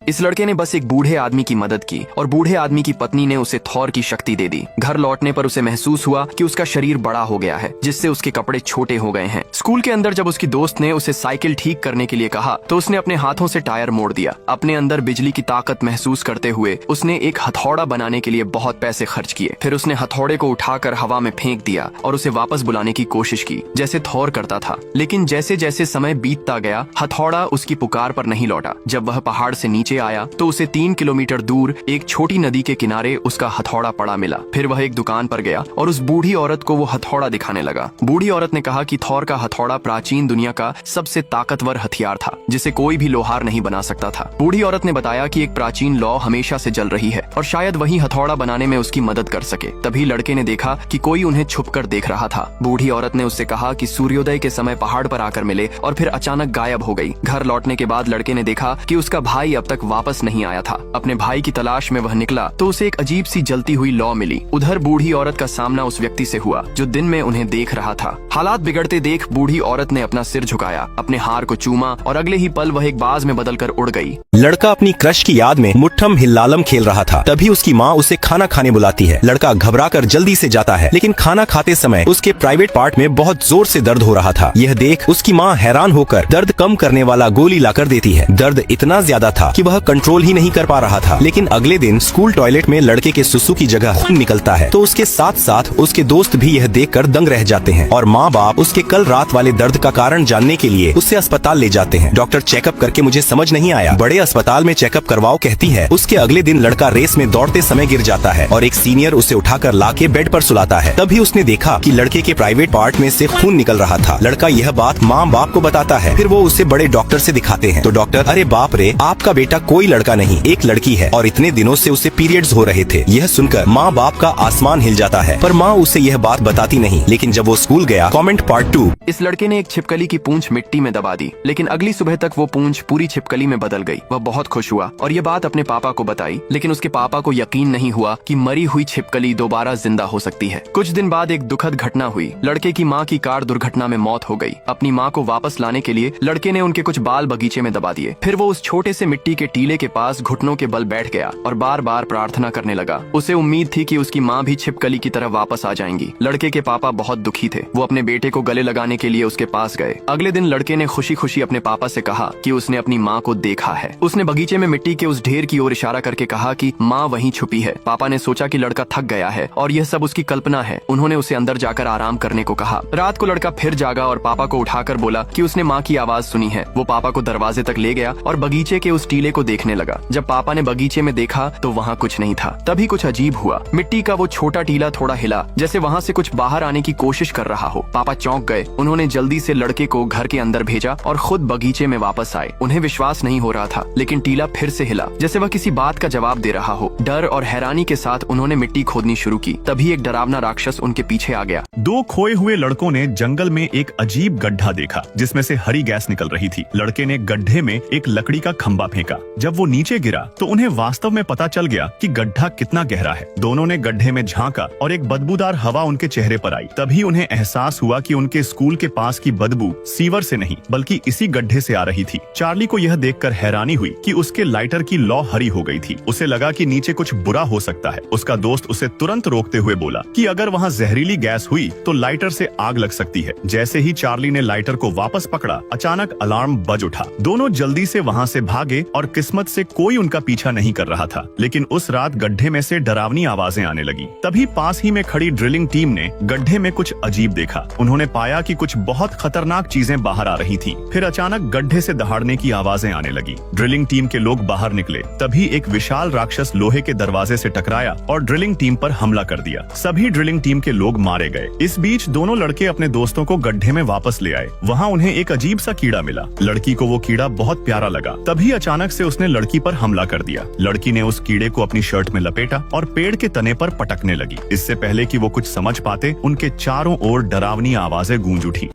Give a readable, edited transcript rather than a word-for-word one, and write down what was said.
इस लड़के ने बस एक बूढ़े आदमी की मदद की और बूढ़े आदमी की पत्नी ने उसे थॉर की शक्ति दे दी। घर लौटने पर उसे महसूस हुआ कि उसका शरीर बड़ा हो गया है, जिससे उसके कपड़े छोटे हो गए हैं। स्कूल के अंदर जब उसकी दोस्त ने उसे साइकिल ठीक करने के लिए कहा तो उसने अपने हाथों से टायर मोड़ दिया। अपने अंदर बिजली की ताकत महसूस करते हुए उसने एक हथौड़ा बनाने के लिए बहुत पैसे खर्च किए। फिर उसने हथौड़े को उठाकर हवा में फेंक दिया और उसे वापस बुलाने की कोशिश की, जैसे थॉर करता था। लेकिन जैसे जैसे समय बीतता गया, हथौड़ा उसकी पुकार पर नहीं लौटा। जब वह पहाड़ से नीचे आया तो उसे 3 किलोमीटर दूर एक छोटी नदी के किनारे उसका हथौड़ा पड़ा मिला। फिर वह एक दुकान पर गया और उस बूढ़ी औरत को वो हथौड़ा दिखाने लगा। बूढ़ी औरत ने कहा कि थॉर का हथौड़ा प्राचीन दुनिया का सबसे ताकतवर हथियार था, जिसे कोई भी लोहार नहीं बना सकता था। बूढ़ी औरत ने बताया कि एक प्राचीन लौ हमेशा से जल रही है और शायद वही हथौड़ा बनाने में उसकी मदद कर सके। तभी लड़के ने देखा कि कोई उन्हें छुपकर देख रहा था। बूढ़ी औरत ने उससे कहा कि सूर्योदय के समय पहाड़ पर आकर मिले और फिर अचानक गायब हो गई। घर लौटने के बाद लड़के ने देखा कि उसका भाई अब तक वापस नहीं आया था। अपने भाई की तलाश में वह निकला तो उसे एक अजीब सी जलती हुई लौ मिली। उधर बूढ़ी औरत का सामना उस व्यक्ति से हुआ जो दिन में उन्हें देख रहा था। हालात बिगड़ते देख बूढ़ी औरत ने अपना सिर झुकाया, अपने हार को चूमा और अगले ही पल वह एक बाज में बदलकर उड़ गई। लड़का अपनी क्रश की याद में मुट्ठम हिल्लालम खेल रहा था। तभी उसकी माँ उसे खाना खाने बुलाती है। लड़का घबराकर जल्दी से जाता है, लेकिन खाना खाते समय उसके प्राइवेट पार्ट में बहुत जोर से दर्द हो रहा था। यह देख उसकी माँ हैरान होकर दर्द कम करने वाला गोली लाकर देती है। दर्द इतना ज्यादा था कि वह कंट्रोल ही नहीं कर पा रहा था। लेकिन अगले दिन स्कूल टॉयलेट में लड़के के सुसु की जगह खून निकलता है तो उसके साथ साथ उसके दोस्त भी यह देखकर दंग रह जाते हैं और माँ बाप उसके कल रात वाले दर्द का कारण जानने के लिए उसे अस्पताल ले जाते हैं। डॉक्टर चेकअप करके मुझे समझ नहीं आया, बड़े अस्पताल में चेकअप करवाओ कहती है। उसके अगले दिन लड़का रेस में दौड़ते समय गिर जाता है और एक सीनियर उसे उठाकर लाके बेड पर सुलाता है। तभी उसने देखा कि लड़के के प्राइवेट पार्ट में से खून निकल रहा था। लड़का यह बात माँ बाप को बताता है। फिर वो उसे बड़े डॉक्टर से दिखाते हैं तो डॉक्टर, अरे बाप रे, आपका बेटा कोई लड़का नहीं एक लड़की है और इतने दिनों से उसे पीरियड्स हो रहे थे। यह सुनकर माँ बाप का आसमान हिल जाता है, पर माँ उसे यह बात बताती नहीं। लेकिन जब वो स्कूल गया, कमेंट पार्ट 2। इस लड़के ने एक छिपकली की पूंछ मिट्टी में दबा दी, लेकिन अगली सुबह तक वो पूंछ पूरी छिपकली में बदल गई। वह बहुत खुश हुआ और ये बात अपने पापा को बताई, लेकिन उसके पापा को यकीन नहीं हुआ कि मरी हुई छिपकली दोबारा जिंदा हो सकती है। कुछ दिन बाद एक दुखद घटना हुई। लड़के की माँ की कार दुर्घटना में मौत हो गई। अपनी माँ को वापस लाने के लिए लड़के ने उनके कुछ बाल बगीचे में दबा दिए। फिर वो उस छोटे से मिट्टी के टीले के पास घुटनों के बल बैठ गया और बार बार प्रार्थना करने लगा। उसे उम्मीद थी कि उसकी माँ भी छिपकली की तरह वापस आ जाएंगी। लड़के के पापा बहुत दुखी थे। वो अपने बेटे को गले लगाने के लिए उसके पास गए। अगले दिन लड़के ने खुशी खुशी अपने पापा से कहा कि उसने अपनी माँ को देखा है। उसने बगीचे में मिट्टी के उस ढेर की ओर इशारा करके कहा कि माँ वहीं छुपी है। पापा ने सोचा कि लड़का थक गया है और यह सब उसकी कल्पना है। उन्होंने उसे अंदर जाकर आराम करने को कहा। रात को लड़का फिर जागा और पापा को उठाकर बोला कि उसने माँ की आवाज सुनी है। वो पापा को दरवाजे तक ले गया और बगीचे के उस टीले को देखने लगा। जब पापा ने बगीचे में देखा तो वहाँ कुछ नहीं था। तभी कुछ अजीब हुआ। मिट्टी का वो छोटा टीला थोड़ा हिला, जैसे वहाँ से कुछ बाहर आने की कोशिश कर रहा हो। पापा चौंक गए। उन्होंने जल्दी से लड़के को घर के अंदर भेजा और खुद बगीचे में वापस आए। उन्हें विश्वास नहीं हो रहा था, लेकिन टीला फिर से हिला, जैसे वह किसी बात का जवाब दे रहा हो। डर और हैरानी के साथ उन्होंने मिट्टी खोदनी शुरू की। तभी एक डरावना राक्षस उनके पीछे आ गया। दो खोए हुए लड़कों ने जंगल में एक अजीब गड्ढा देखा जिसमें से हरी गैस निकल रही थी। लड़के ने गड्ढे में एक लकड़ी का खंबा फेंका। जब वो नीचे गिरा तो उन्हें वास्तव में पता चल गया कि गड्ढा कितना गहरा है। दोनों ने गड्ढे में झांका और एक बदबूदार हवा उनके चेहरे पर आई। तभी उन्हें एहसास हुआ कि उनके स्कूल के पास की बदबू सीवर से नहीं बल्कि इसी गड्ढे से आ रही थी। चार्ली को यह देखकर हैरानी हुई कि उसके लाइटर की लौ हरी हो गई थी। उसे लगा कि नीचे कुछ बुरा हो सकता है। उसका दोस्त उसे तुरंत रोकते हुए बोला कि अगर वहाँ जहरीली गैस हुई तो लाइटर से आग लग सकती है। जैसे ही चार्ली ने लाइटर को वापस पकड़ा, अचानक अलार्म बज उठा। दोनों जल्दी से वहाँ से भागे और किस्मत से कोई उनका पीछा नहीं कर रहा था। लेकिन उस रात गड्ढे में से डरावनी आवाजें आने लगी। तभी पास ही में खड़ी ड्रिलिंग टीम ने गड्ढे में कुछ अजीब देखा। उन्होंने पाया कि कुछ बहुत खतरनाक चीजें बाहर आ रही थीं। फिर अचानक गड्ढे से दहाड़ने की आवाजें आने लगी। ड्रिलिंग टीम के लोग बाहर निकले। तभी एक विशाल राक्षस लोहे के दरवाजे से टकराया और ड्रिलिंग टीम पर हमला कर दिया। सभी ड्रिलिंग टीम के लोग मारे गए। इस बीच दोनों लड़के अपने दोस्तों को गड्ढे में वापस ले आए। वहाँ उन्हें एक अजीब सा कीड़ा मिला। लड़की को वो कीड़ा बहुत प्यारा लगा। तभी अचानक से उसने लड़की पर हमला कर दिया। लड़की ने उस कीड़े को अपनी शर्ट में लपेटा और पेड़ के तने पर पटकने लगी। इससे पहले कि वो कुछ समझ पाते, उनके चारों ओर डरावनी आवाजें गूंज उठी।